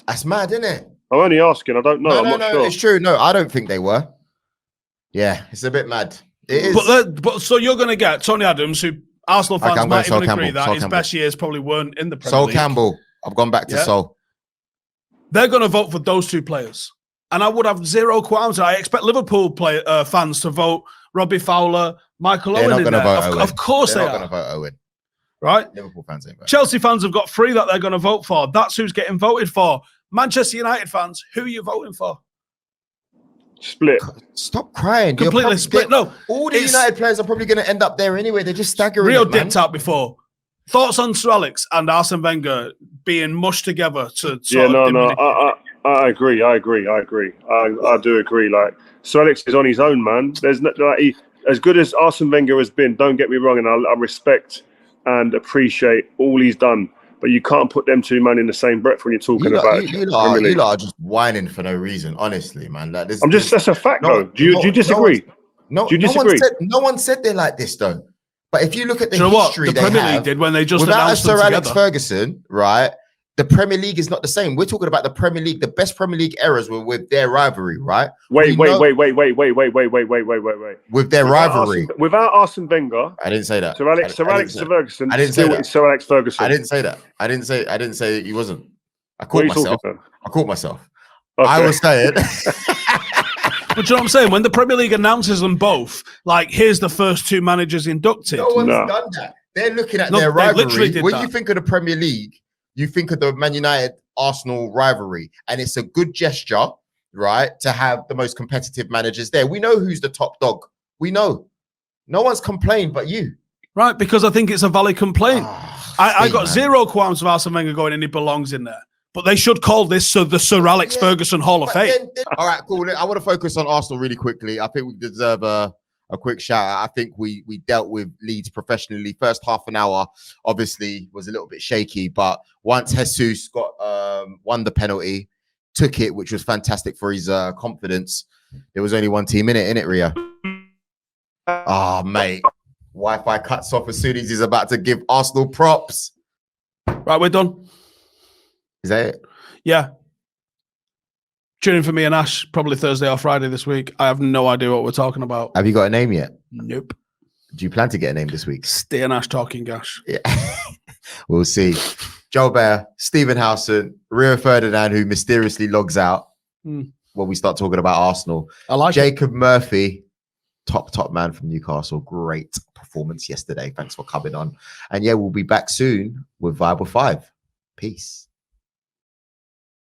S2: That's mad, isn't it?
S3: I'm only asking. I don't know. I'm not sure.
S2: It's true. No, I don't think they were. Yeah, it's a bit mad. It is.
S5: But so you're going to get Tony Adams, who Arsenal fans might even agree that his best years probably weren't in the Premier League.
S2: Sol Campbell. I've gone back to Sol.
S5: They're going to vote for those 2 players. And I would have zero qualms. I expect Liverpool fans to vote Robbie Fowler, Michael Owen in there. Of course
S2: they're
S5: they
S2: not
S5: are.
S2: going to vote Owen.
S5: Right?
S2: Liverpool fans ain't voting.
S5: Chelsea fans have got 3 that they're going to vote for. That's who's getting voted for. Manchester United fans, who are you voting for?
S3: Split.
S2: Stop crying.
S5: Completely split. No.
S2: All the United players are probably going to end up there anyway. They're just staggering.
S5: Rio dipped out before. Thoughts on Sir Alex and Arsene Wenger being mushed together to
S3: I agree. I do agree. Like, Sir Alex is on his own, man. There's no, like, as good as Arsene Wenger has been, don't get me wrong, and I respect and appreciate all he's done. But you can't put them 2 men in the same breath when you're talking about
S2: you lot are just whining for no reason, honestly, man. Like,
S3: that's a fact, though. Do you disagree?
S2: Do you disagree? No one said they're like this, though. But if you look at the history
S5: the Premier League did when they just
S2: without
S5: announced
S2: Sir
S5: them
S2: Alex Ferguson, right? The Premier League is not the same. We're talking about the Premier League. The best Premier League eras were with their rivalry, right?
S3: Wait. With
S2: their rivalry.
S3: Without Arsene Wenger.
S2: I didn't say that.
S3: Sir Alex Ferguson.
S2: I didn't say that.
S3: Sir Alex Ferguson.
S2: I didn't say that. I didn't say he wasn't. I caught myself.
S3: Okay.
S2: I was saying.
S5: But you know what I'm saying? When the Premier League announces them both, like, here's the first 2 managers inducted.
S2: No one's done that. They're looking at their rivalry. When you think of the Premier League, you think of the Man United Arsenal rivalry, and it's a good gesture, right, to have the most competitive managers there. We know who's the top dog. We know. No one's complained but you.
S5: Right, because I think it's a valid complaint. I got zero qualms with Arsene Wenger going, and he belongs in there. But they should call this the Sir Alex Ferguson Hall of Fame.
S2: All right, cool. I want to focus on Arsenal really quickly. I think we deserve a quick shout out. I think we dealt with Leeds professionally. First half an hour, obviously, was a little bit shaky. But once Jesus got won the penalty, took it, which was fantastic for his confidence. There was only one team in it, Rio? Oh, mate. Wi-Fi cuts off as soon as he's about to give Arsenal props.
S5: Right, we're done.
S2: Is that it?
S5: Yeah. Tune in for me and Ash, probably Thursday or Friday this week. I have no idea what we're talking about.
S2: Have you got a name yet?
S5: Nope.
S2: Do you plan to get a name this week?
S5: Stay and Ash talking Gash.
S2: Yeah. We'll see. Joel Bayer, Stephen Howson, Rio Ferdinand, who mysteriously logs out when we start talking about Arsenal.
S5: I like
S2: Jacob Murphy, top man from Newcastle. Great performance yesterday. Thanks for coming on. And yeah, we'll be back soon with Vibe with 5. Peace.